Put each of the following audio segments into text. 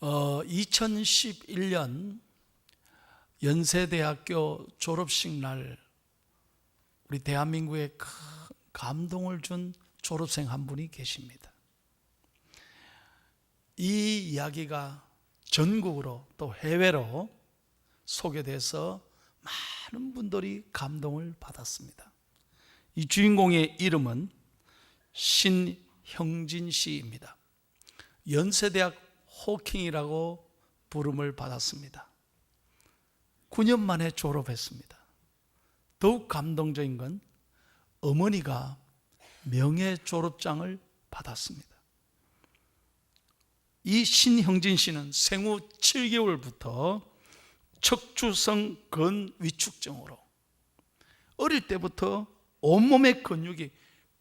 2011년 연세대학교 졸업식 날 우리 대한민국에 큰 감동을 준 졸업생 한 분이 계십니다. 이 이야기가 전국으로 또 해외로 소개돼서 많은 분들이 감동을 받았습니다. 이 주인공의 이름은 신형진 씨입니다. 연세대학 호킹이라고 부름을 받았습니다. 9년 만에 졸업했습니다. 더욱 감동적인 건 어머니가 명예 졸업장을 받았습니다. 이 신형진 씨는 생후 7개월부터 척추성 근위축증으로 어릴 때부터 온몸의 근육이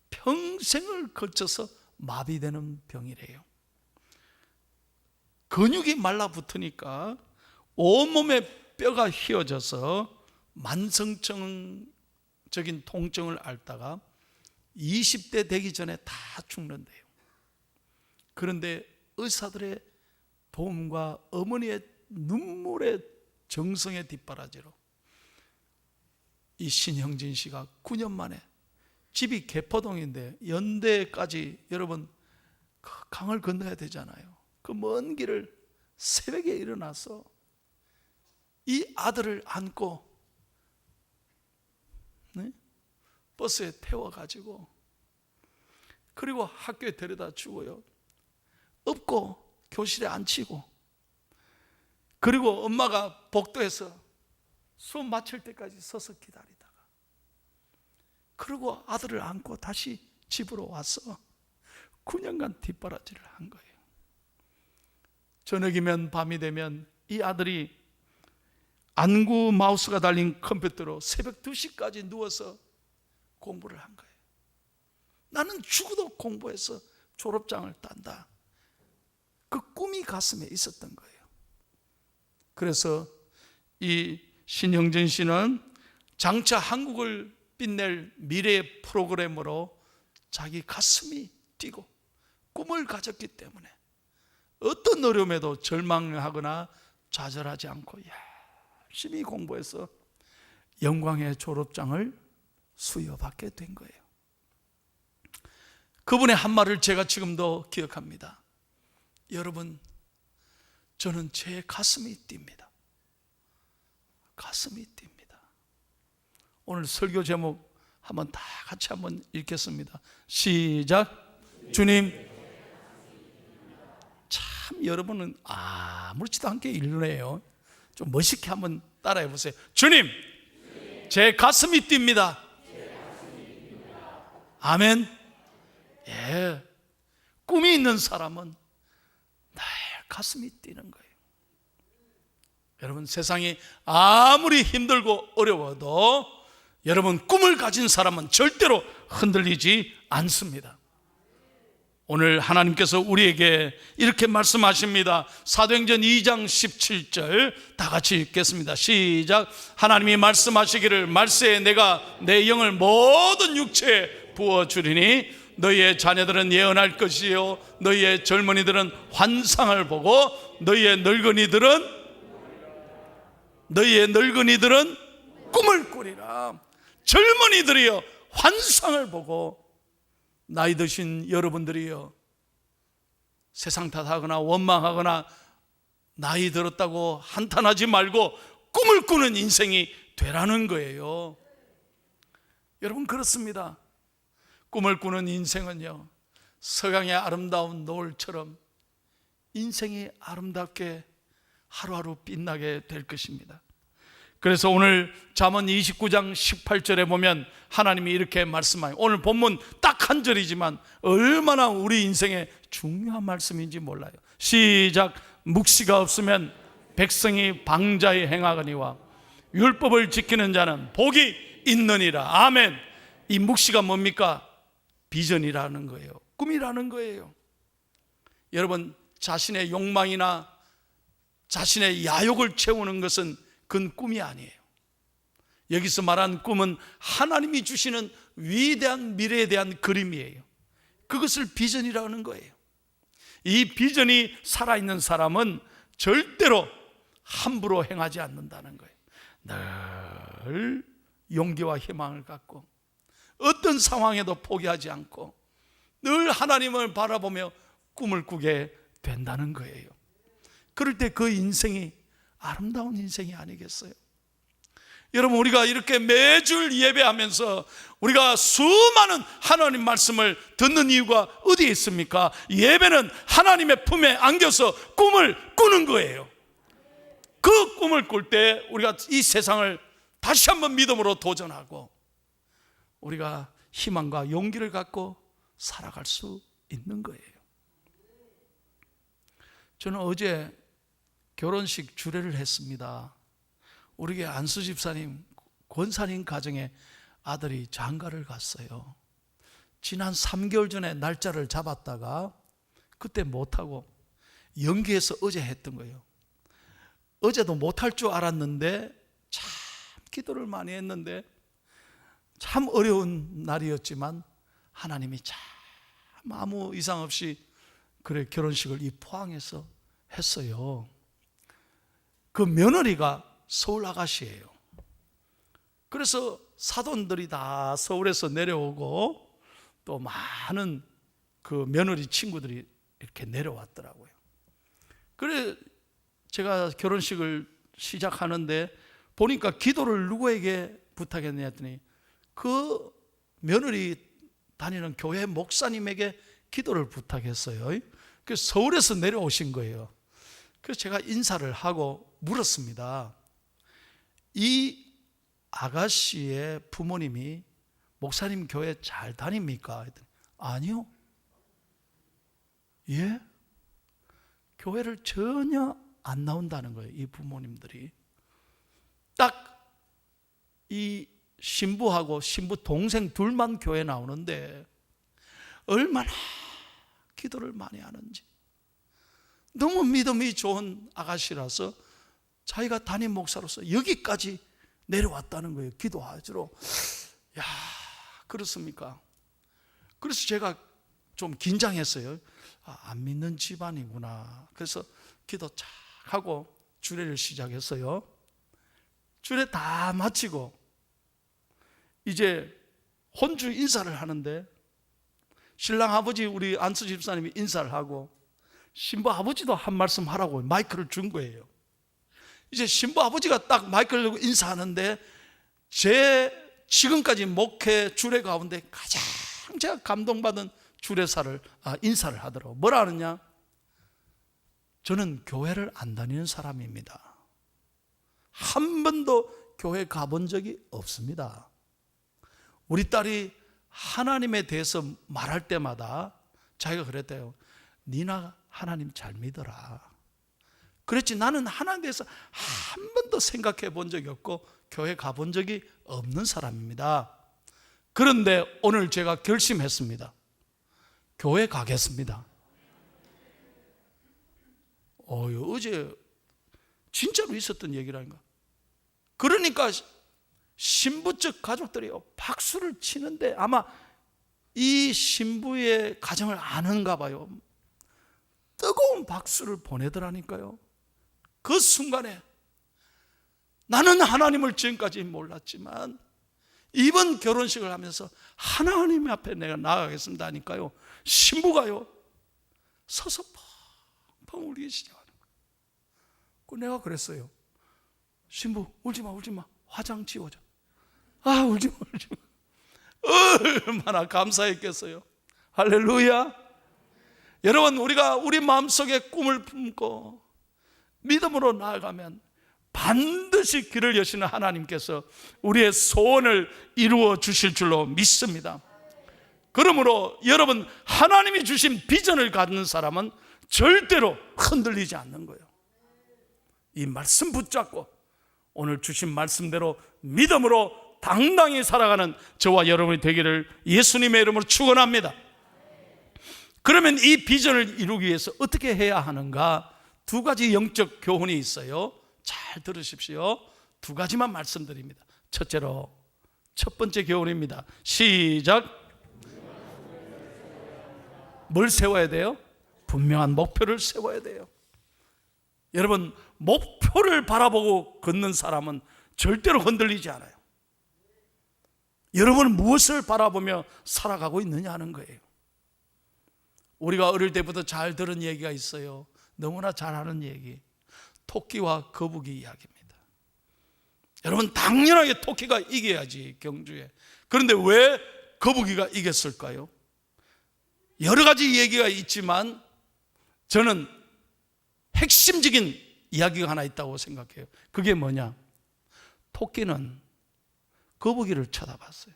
평생을 거쳐서 마비되는 병이래요. 근육이 말라붙으니까 온몸의 뼈가 휘어져서 만성적인 통증을 앓다가 20대 되기 전에 다 죽는데요. 그런데 의사들의 도움과 어머니의 눈물의 정성의 뒷바라지로 이 신형진 씨가 9년 만에, 집이 개포동인데 연대까지 여러분 강을 건너야 되잖아요. 그 먼 길을 새벽에 일어나서 이 아들을 안고 버스에 태워가지고 그리고 학교에 데려다 주고요, 업고 교실에 앉히고, 그리고 엄마가 복도에서 수업 마칠 때까지 서서 기다리다가 그리고 아들을 안고 다시 집으로 와서 9년간 뒷바라지를 한 거예요. 저녁이면 밤이 되면 이 아들이 안구 마우스가 달린 컴퓨터로 새벽 2시까지 누워서 공부를 한 거예요. 나는 죽어도 공부해서 졸업장을 딴다. 그 꿈이 가슴에 있었던 거예요. 그래서 이 신형진 씨는 장차 한국을 빛낼 미래의 프로그램으로 자기 가슴이 뛰고 꿈을 가졌기 때문에 어떤 어려움에도 절망하거나 좌절하지 않고 열심히 공부해서 영광의 졸업장을 수여받게 된 거예요. 그분의 한 말을 제가 지금도 기억합니다. 여러분, 저는 제 가슴이 뜁니다. 가슴이 뜁니다. 오늘 설교 제목 한번 다 같이 한번 읽겠습니다. 시작. 주님. 참 여러분은 아무렇지도 않게 읽네요. 좀 멋있게 한번 따라해 보세요. 주님, 제 가슴이 뜁니다. 아멘. 예, 꿈이 있는 사람은 늘 가슴이 뛰는 거예요. 여러분, 세상이 아무리 힘들고 어려워도 여러분, 꿈을 가진 사람은 절대로 흔들리지 않습니다. 오늘 하나님께서 우리에게 이렇게 말씀하십니다. 사도행전 2장 17절 다 같이 읽겠습니다. 시작. 하나님이 말씀하시기를 말세에 내가 내 영을 모든 육체에 부어주리니 너희의 자녀들은 예언할 것이요 너희의 젊은이들은 환상을 보고 너희의 늙은이들은 꿈을 꾸리라. 젊은이들이여 환상을 보고, 나이 드신 여러분들이요 세상 탓하거나 원망하거나 나이 들었다고 한탄하지 말고 꿈을 꾸는 인생이 되라는 거예요. 여러분, 그렇습니다. 꿈을 꾸는 인생은요 서강의 아름다운 노을처럼 인생이 아름답게 하루하루 빛나게 될 것입니다. 그래서 오늘 잠언 29장 18절에 보면 하나님이 이렇게 말씀하요, 오늘 본문 딱 한 절이지만 얼마나 우리 인생에 중요한 말씀인지 몰라요. 시작. 묵시가 없으면 백성이 방자히 행하거니와 율법을 지키는 자는 복이 있느니라. 아멘. 이 묵시가 뭡니까? 비전이라는 거예요. 꿈이라는 거예요. 여러분, 자신의 욕망이나 자신의 야욕을 채우는 것은 그건 꿈이 아니에요. 여기서 말한 꿈은 하나님이 주시는 위대한 미래에 대한 그림이에요. 그것을 비전이라고 하는 거예요. 이 비전이 살아있는 사람은 절대로 함부로 행하지 않는다는 거예요. 늘 용기와 희망을 갖고 어떤 상황에도 포기하지 않고 늘 하나님을 바라보며 꿈을 꾸게 된다는 거예요. 그럴 때 그 인생이 아름다운 인생이 아니겠어요? 여러분, 우리가 이렇게 매주 예배하면서 우리가 수많은 하나님 말씀을 듣는 이유가 어디에 있습니까? 예배는 하나님의 품에 안겨서 꿈을 꾸는 거예요. 그 꿈을 꿀 때 우리가 이 세상을 다시 한번 믿음으로 도전하고 우리가 희망과 용기를 갖고 살아갈 수 있는 거예요. 저는 어제 결혼식 주례를 했습니다. 우리 교회 안수 집사님, 권사님 가정에 아들이 장가를 갔어요. 지난 3개월 전에 날짜를 잡았다가 그때 못하고 연기해서 어제 했던 거예요. 어제도 못할 줄 알았는데 참 기도를 많이 했는데 참 어려운 날이었지만 하나님이 참 아무 이상 없이 그래 결혼식을 이 포항에서 했어요. 그 며느리가 서울 아가씨예요. 그래서 사돈들이 다 서울에서 내려오고 또 많은 그 며느리 친구들이 이렇게 내려왔더라고요. 그래 제가 결혼식을 시작하는데 보니까 기도를 누구에게 부탁했냐 했더니 그 며느리 다니는 교회 목사님에게 기도를 부탁했어요. 그래서 서울에서 내려오신 거예요. 그래서 제가 인사를 하고 물었습니다. 이 아가씨의 부모님이 목사님 교회 잘 다닙니까? 했더니 아니요. 예? 교회를 전혀 안 나온다는 거예요. 이 부모님들이. 딱 이 신부하고 신부 동생 둘만 교회 나오는데 얼마나 기도를 많이 하는지. 너무 믿음이 좋은 아가씨라서 자기가 담임 목사로서 여기까지 내려왔다는 거예요. 기도하지로. 야, 그렇습니까? 그래서 제가 좀 긴장했어요. 안 믿는 집안이구나. 그래서 기도 착 하고 주례를 시작했어요. 주례 다 마치고 이제 혼주 인사를 하는데 신랑 아버지 우리 안수 집사님이 인사를 하고 신부 아버지도 한 말씀 하라고 마이크를 준 거예요. 이제 신부 아버지가 딱 마이크를 들고 인사하는데 제 지금까지 목회 주례 가운데 가장 제가 감동받은 인사를 하더라고요. 뭐라 하느냐? 저는 교회를 안 다니는 사람입니다. 한 번도 교회 가본 적이 없습니다. 우리 딸이 하나님에 대해서 말할 때마다 자기가 그랬대요. 니나 하나님 잘 믿어라. 그랬지 나는 하나님에 대해서 한 번도 생각해 본 적이 없고 교회 가본 적이 없는 사람입니다. 그런데 오늘 제가 결심했습니다. 교회 가겠습니다. 어제 진짜로 있었던 얘기라니까. 그러니까 신부 측 가족들이 박수를 치는데 아마 이 신부의 가정을 아는가 봐요. 뜨거운 박수를 보내더라니까요. 그 순간에 나는 하나님을 지금까지 몰랐지만 이번 결혼식을 하면서 하나님 앞에 내가 나가겠습니다 하니까요, 신부가요 서서 펑펑 울기 시작하는 거예요. 그 내가 그랬어요. 신부 울지마 화장 지워줘. 울지마 얼마나 감사했겠어요. 할렐루야. 여러분, 우리가 우리 마음속에 꿈을 품고 믿음으로 나아가면 반드시 길을 여시는 하나님께서 우리의 소원을 이루어 주실 줄로 믿습니다. 그러므로 여러분, 하나님이 주신 비전을 갖는 사람은 절대로 흔들리지 않는 거예요. 이 말씀 붙잡고 오늘 주신 말씀대로 믿음으로 당당히 살아가는 저와 여러분이 되기를 예수님의 이름으로 축원합니다. 그러면 이 비전을 이루기 위해서 어떻게 해야 하는가? 두 가지 영적 교훈이 있어요. 잘 들으십시오. 두 가지만 말씀드립니다. 첫째로, 첫 번째 교훈입니다. 시작. 뭘 세워야 돼요? 분명한 목표를 세워야 돼요. 여러분, 목표를 바라보고 걷는 사람은 절대로 흔들리지 않아요. 여러분은 무엇을 바라보며 살아가고 있느냐 하는 거예요. 우리가 어릴 때부터 잘 들은 얘기가 있어요. 너무나 잘 아는 얘기, 토끼와 거북이 이야기입니다. 여러분, 당연하게 토끼가 이겨야지, 경주에. 그런데 왜 거북이가 이겼을까요? 여러 가지 얘기가 있지만 저는 핵심적인 이야기가 하나 있다고 생각해요. 그게 뭐냐? 토끼는 거북이를 쳐다봤어요.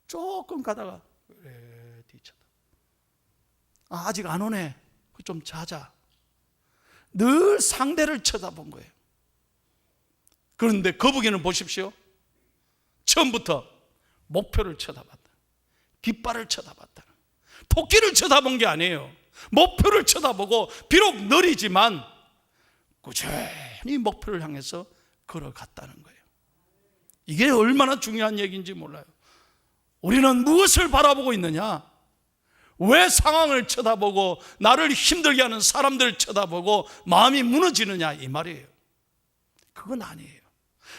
조금 가다가 그래 뒤쳐다. 아직 안 오네. 좀 자자. 늘 상대를 쳐다본 거예요. 그런데 거북이는 보십시오. 처음부터 목표를 쳐다봤다. 깃발을 쳐다봤다. 토끼를 쳐다본 게 아니에요. 목표를 쳐다보고 비록 느리지만 꾸준히 목표를 향해서 걸어갔다는 거예요. 이게 얼마나 중요한 얘기인지 몰라요. 우리는 무엇을 바라보고 있느냐? 왜 상황을 쳐다보고 나를 힘들게 하는 사람들을 쳐다보고 마음이 무너지느냐, 이 말이에요. 그건 아니에요.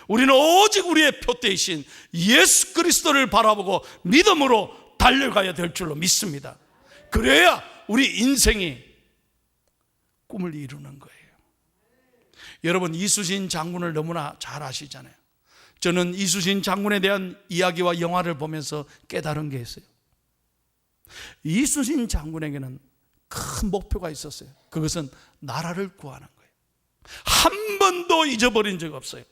우리는 오직 우리의 표대이신 예수 그리스도를 바라보고 믿음으로 달려가야 될 줄로 믿습니다. 그래야 우리 인생이 꿈을 이루는 거예요. 여러분, 이수신 장군을 너무나 잘 아시잖아요. 저는 이수신 장군에 대한 이야기와 영화를 보면서 깨달은 게 있어요. 이수신 장군에게는 큰 목표가 있었어요. 그것은 나라를 구하는 거예요. 한 번도 잊어버린 적 없어요.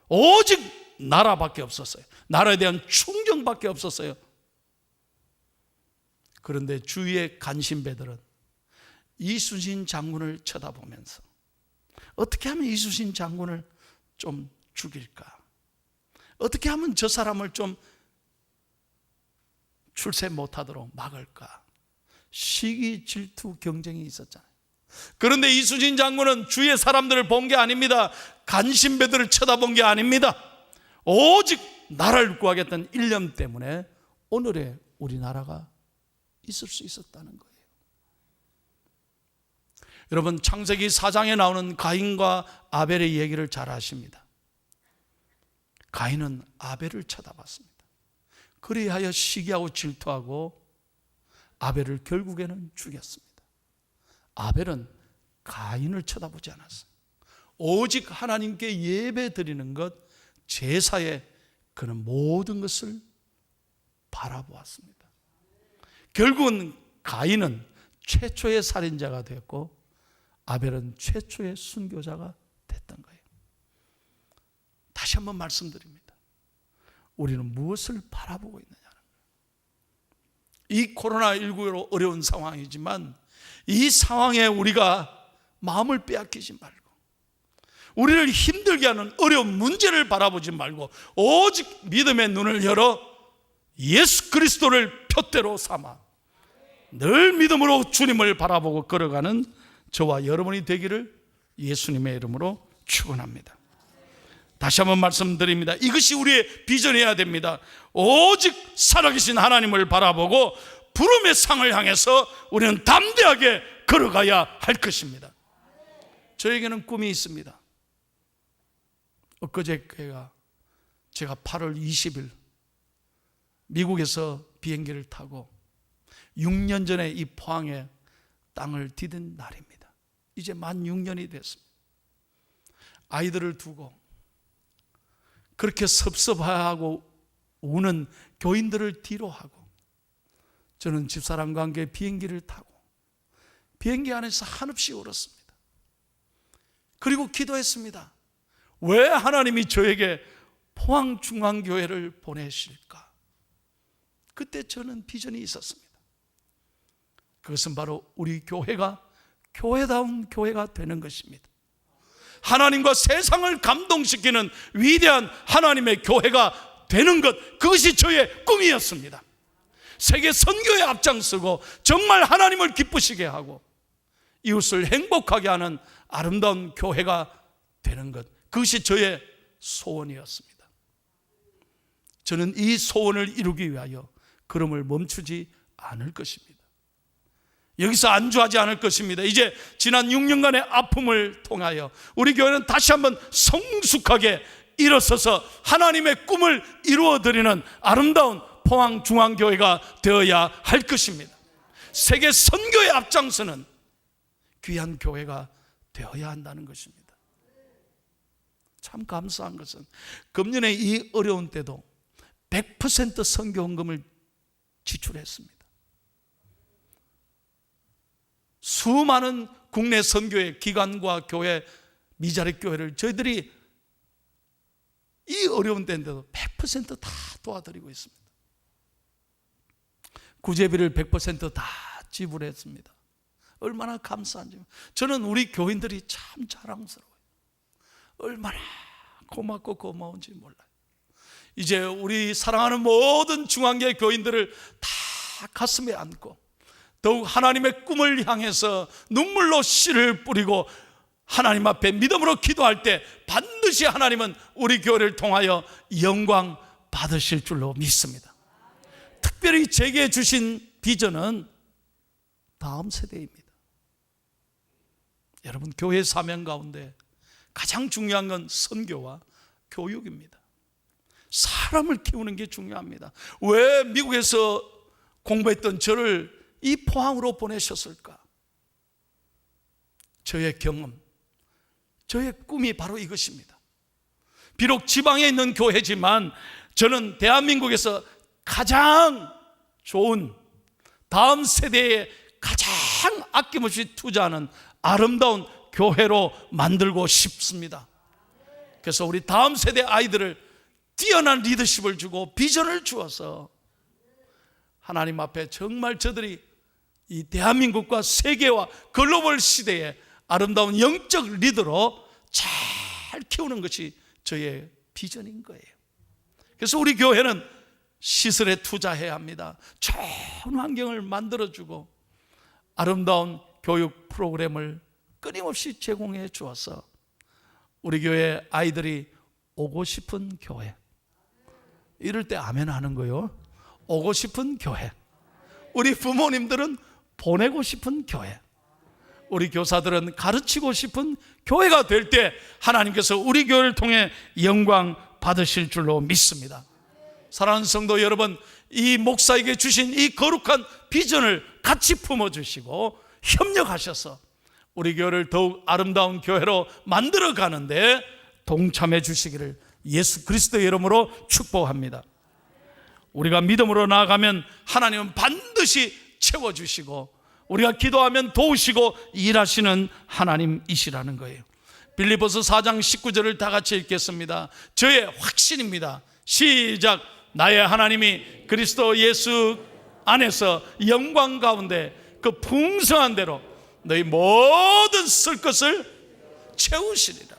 오직 나라밖에 없었어요. 나라에 대한 충정밖에 없었어요. 그런데 주위의 간신배들은 이수신 장군을 쳐다보면서 어떻게 하면 이수신 장군을 좀 죽일까? 어떻게 하면 저 사람을 좀 출세 못하도록 막을까? 시기, 질투, 경쟁이 있었잖아요. 그런데 이수신 장군은 주위의 사람들을 본 게 아닙니다. 간신배들을 쳐다본 게 아닙니다. 오직 나라를 구하겠다는 일념 때문에 오늘의 우리나라가 있을 수 있었다는 거예요. 여러분, 창세기 4장에 나오는 가인과 아벨의 얘기를 잘 아십니다. 가인은 아벨을 쳐다봤습니다. 그리하여 시기하고 질투하고 아벨을 결국에는 죽였습니다. 아벨은 가인을 쳐다보지 않았어요. 오직 하나님께 예배 드리는 것, 제사에 그는 모든 것을 바라보았습니다. 결국은 가인은 최초의 살인자가 되었고 아벨은 최초의 순교자가 됐던 거예요. 다시 한번 말씀드립니다. 우리는 무엇을 바라보고 있느냐는 거예요. 이 코로나19로 어려운 상황이지만 이 상황에 우리가 마음을 빼앗기지 말고 우리를 힘들게 하는 어려운 문제를 바라보지 말고 오직 믿음의 눈을 열어 예수 그리스도를 표대로 삼아 늘 믿음으로 주님을 바라보고 걸어가는 저와 여러분이 되기를 예수님의 이름으로 축원합니다. 다시 한번 말씀드립니다. 이것이 우리의 비전이어야 됩니다. 오직 살아계신 하나님을 바라보고 부름의 상을 향해서 우리는 담대하게 걸어가야 할 것입니다. 저에게는 꿈이 있습니다. 엊그제 제가 8월 20일 미국에서 비행기를 타고 6년 전에 이 포항에 땅을 디딘 날입니다. 이제 만 6년이 됐습니다. 아이들을 두고 그렇게 섭섭해하고 우는 교인들을 뒤로 하고 저는 집사람과 함께 비행기를 타고 비행기 안에서 한없이 울었습니다. 그리고 기도했습니다. 왜 하나님이 저에게 포항중앙교회를 보내실까? 그때 저는 비전이 있었습니다. 그것은 바로 우리 교회가 교회다운 교회가 되는 것입니다. 하나님과 세상을 감동시키는 위대한 하나님의 교회가 되는 것, 그것이 저의 꿈이었습니다. 세계 선교에 앞장서고 정말 하나님을 기쁘시게 하고 이웃을 행복하게 하는 아름다운 교회가 되는 것, 그것이 저의 소원이었습니다. 저는 이 소원을 이루기 위하여 걸음을 멈추지 않을 것입니다. 여기서 안주하지 않을 것입니다. 이제 지난 6년간의 아픔을 통하여 우리 교회는 다시 한번 성숙하게 일어서서 하나님의 꿈을 이루어드리는 아름다운 포항중앙교회가 되어야 할 것입니다. 세계 선교의 앞장서는 귀한 교회가 되어야 한다는 것입니다. 참 감사한 것은 금년에 이 어려운 때도 100% 선교헌금을 지출했습니다. 수많은 국내 선교회 기관과 교회, 미자립 교회를 저희들이 이 어려운 때인데도 100% 다 도와드리고 있습니다. 구제비를 100% 다 지불했습니다. 얼마나 감사한지. 저는 우리 교인들이 참 자랑스러워요. 얼마나 고맙고 고마운지 몰라요. 이제 우리 사랑하는 모든 중앙교회 교인들을 다 가슴에 안고 더욱 하나님의 꿈을 향해서 눈물로 씨를 뿌리고 하나님 앞에 믿음으로 기도할 때 반드시 하나님은 우리 교회를 통하여 영광 받으실 줄로 믿습니다. 특별히 제게 주신 비전은 다음 세대입니다. 여러분, 교회 사명 가운데 가장 중요한 건 선교와 교육입니다. 사람을 키우는 게 중요합니다. 왜 미국에서 공부했던 저를 이 포항으로 보내셨을까? 저의 경험, 저의 꿈이 바로 이것입니다. 비록 지방에 있는 교회지만 저는 대한민국에서 가장 좋은 다음 세대에 가장 아낌없이 투자하는 아름다운 교회로 만들고 싶습니다. 그래서 우리 다음 세대 아이들을 뛰어난 리더십을 주고 비전을 주어서 하나님 앞에 정말 저들이 이 대한민국과 세계와 글로벌 시대에 아름다운 영적 리더로 잘 키우는 것이 저의 비전인 거예요. 그래서 우리 교회는 시설에 투자해야 합니다. 좋은 환경을 만들어주고 아름다운 교육 프로그램을 끊임없이 제공해 주어서 우리 교회 아이들이 오고 싶은 교회, 이럴 때 아멘 하는 거요. 오고 싶은 교회, 우리 부모님들은 보내고 싶은 교회, 우리 교사들은 가르치고 싶은 교회가 될 때 하나님께서 우리 교회를 통해 영광 받으실 줄로 믿습니다. 사랑하는 성도 여러분, 이 목사에게 주신 이 거룩한 비전을 같이 품어주시고 협력하셔서 우리 교회를 더욱 아름다운 교회로 만들어 가는데 동참해 주시기를 예수 그리스도의 이름으로 축복합니다. 우리가 믿음으로 나아가면 하나님은 반드시 채워주시고 우리가 기도하면 도우시고 일하시는 하나님이시라는 거예요. 빌립보서 4장 19절을 다 같이 읽겠습니다. 저의 확신입니다. 시작. 나의 하나님이 그리스도 예수 안에서 영광 가운데 그 풍성한 대로 너희 모든 쓸 것을 채우시리라.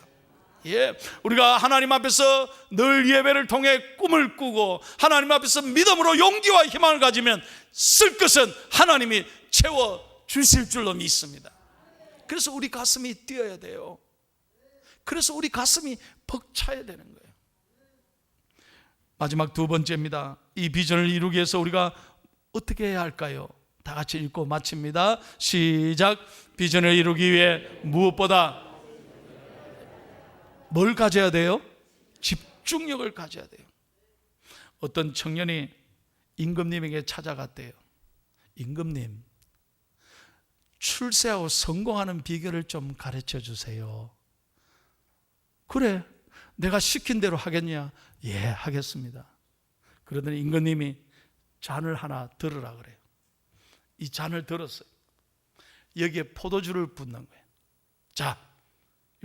예, 우리가 하나님 앞에서 늘 예배를 통해 꿈을 꾸고 하나님 앞에서 믿음으로 용기와 희망을 가지면 쓸 것은 하나님이 채워주실 줄로 믿습니다. 그래서 우리 가슴이 뛰어야 돼요. 그래서 우리 가슴이 벅차야 되는 거예요. 마지막 두 번째입니다. 이 비전을 이루기 위해서 우리가 어떻게 해야 할까요? 다 같이 읽고 마칩니다. 시작. 비전을 이루기 위해 무엇보다 뭘 가져야 돼요? 집중력을 가져야 돼요. 어떤 청년이 임금님에게 찾아갔대요. 임금님, 출세하고 성공하는 비결을 좀 가르쳐 주세요. 그래, 내가 시킨 대로 하겠냐? 예, 하겠습니다. 그러더니 임금님이 잔을 하나 들으라 그래요. 이 잔을 들었어요. 여기에 포도주를 붓는 거예요. 자,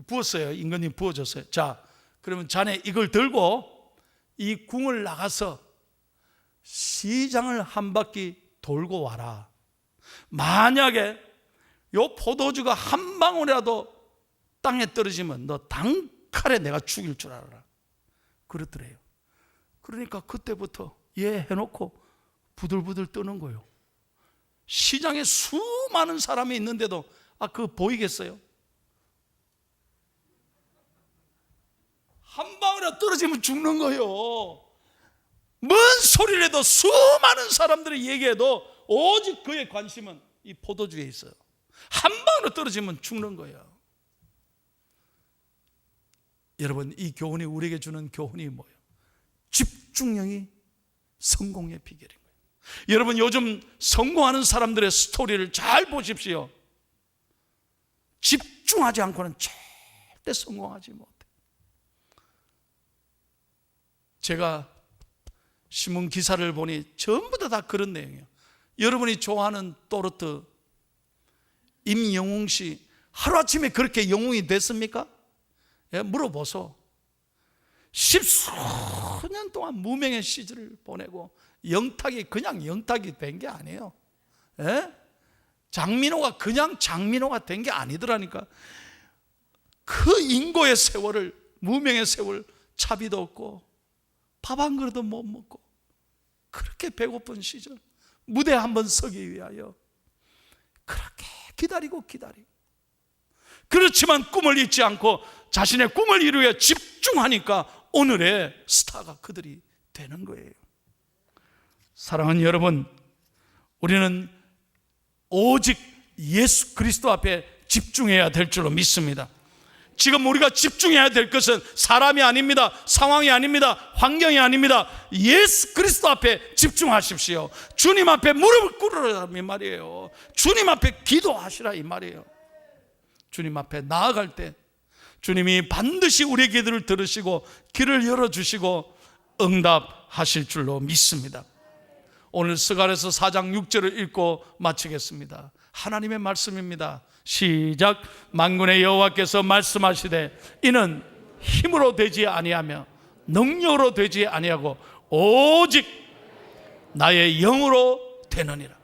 부었어요. 임금님 부어줬어요. 자, 그러면 잔에 이걸 들고 이 궁을 나가서 시장을 한 바퀴 돌고 와라. 만약에 요 포도주가 한 방울이라도 땅에 떨어지면 너 단칼에 내가 죽일 줄 알아라. 그렇더래요. 그러니까 그때부터 예 해놓고 부들부들 떠는 거예요. 시장에 수많은 사람이 있는데도 그거 보이겠어요? 한 방울이라도 떨어지면 죽는 거예요. 뭔 소리를 해도 수많은 사람들이 얘기해도 오직 그의 관심은 이 포도주에 있어요. 한 방으로 떨어지면 죽는 거예요. 여러분, 이 교훈이 우리에게 주는 교훈이 뭐예요? 집중력이 성공의 비결인 거예요. 여러분, 요즘 성공하는 사람들의 스토리를 잘 보십시오. 집중하지 않고는 절대 성공하지 못해요. 제가 신문 기사를 보니 전부 다 그런 내용이에요. 여러분이 좋아하는 또르트 임영웅 씨 하루아침에 그렇게 영웅이 됐습니까? 예, 물어보소. 10수년 동안 무명의 시절을 보내고 영탁이 그냥 영탁이 된 게 아니에요. 예? 장민호가 그냥 장민호가 된 게 아니더라니까. 그 인고의 세월을, 무명의 세월, 차비도 없고 밥 한 그릇도 못 먹고 그렇게 배고픈 시절, 무대 한번 서기 위하여 그렇게 기다리고 그렇지만 꿈을 잊지 않고 자신의 꿈을 이루에 집중하니까 오늘의 스타가 그들이 되는 거예요. 사랑하는 여러분, 우리는 오직 예수 그리스도 앞에 집중해야 될 줄로 믿습니다. 지금 우리가 집중해야 될 것은 사람이 아닙니다. 상황이 아닙니다. 환경이 아닙니다. 예수 그리스도 앞에 집중하십시오. 주님 앞에 무릎을 꿇으라 이 말이에요. 주님 앞에 기도하시라 이 말이에요. 주님 앞에 나아갈 때 주님이 반드시 우리의 기도를 들으시고 길을 열어주시고 응답하실 줄로 믿습니다. 오늘 스가랴서 4장 6절을 읽고 마치겠습니다. 하나님의 말씀입니다. 시작. 만군의 여호와께서 말씀하시되 이는 힘으로 되지 아니하며 능력으로 되지 아니하고 오직 나의 영으로 되느니라.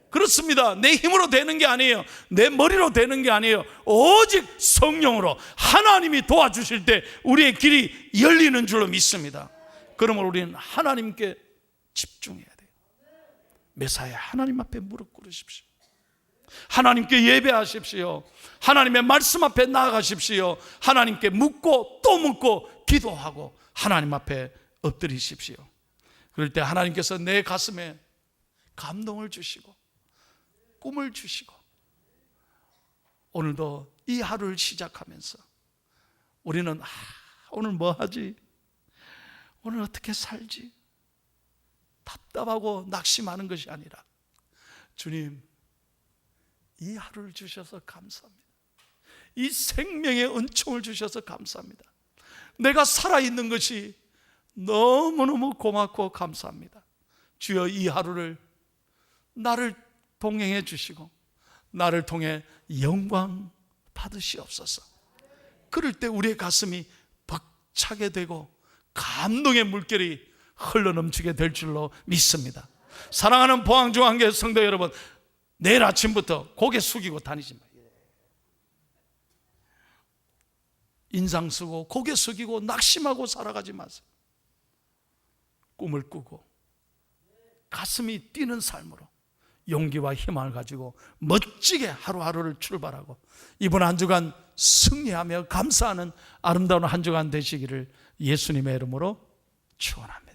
그렇습니다. 내 힘으로 되는 게 아니에요. 내 머리로 되는 게 아니에요. 오직 성령으로 하나님이 도와주실 때 우리의 길이 열리는 줄로 믿습니다. 그러므로 우리는 하나님께 집중해야 돼요. 매사에 하나님 앞에 무릎 꿇으십시오. 하나님께 예배하십시오. 하나님의 말씀 앞에 나아가십시오. 하나님께 묻고 또 묻고 기도하고 하나님 앞에 엎드리십시오. 그럴 때 하나님께서 내 가슴에 감동을 주시고 꿈을 주시고 오늘도 이 하루를 시작하면서 우리는 오늘 뭐 하지? 오늘 어떻게 살지? 답답하고 낙심하는 것이 아니라 주님, 이 하루를 주셔서 감사합니다. 이 생명의 은총을 주셔서 감사합니다. 내가 살아있는 것이 너무너무 고맙고 감사합니다. 주여, 이 하루를 나를 동행해 주시고 나를 통해 영광 받으시옵소서. 그럴 때 우리의 가슴이 벅차게 되고 감동의 물결이 흘러넘치게 될 줄로 믿습니다. 사랑하는 포항중앙교회 성도 여러분, 내일 아침부터 고개 숙이고 다니지 마세요. 인상 쓰고 고개 숙이고 낙심하고 살아가지 마세요. 꿈을 꾸고 가슴이 뛰는 삶으로 용기와 희망을 가지고 멋지게 하루하루를 출발하고 이번 한 주간 승리하며 감사하는 아름다운 한 주간 되시기를 예수님의 이름으로 축원합니다.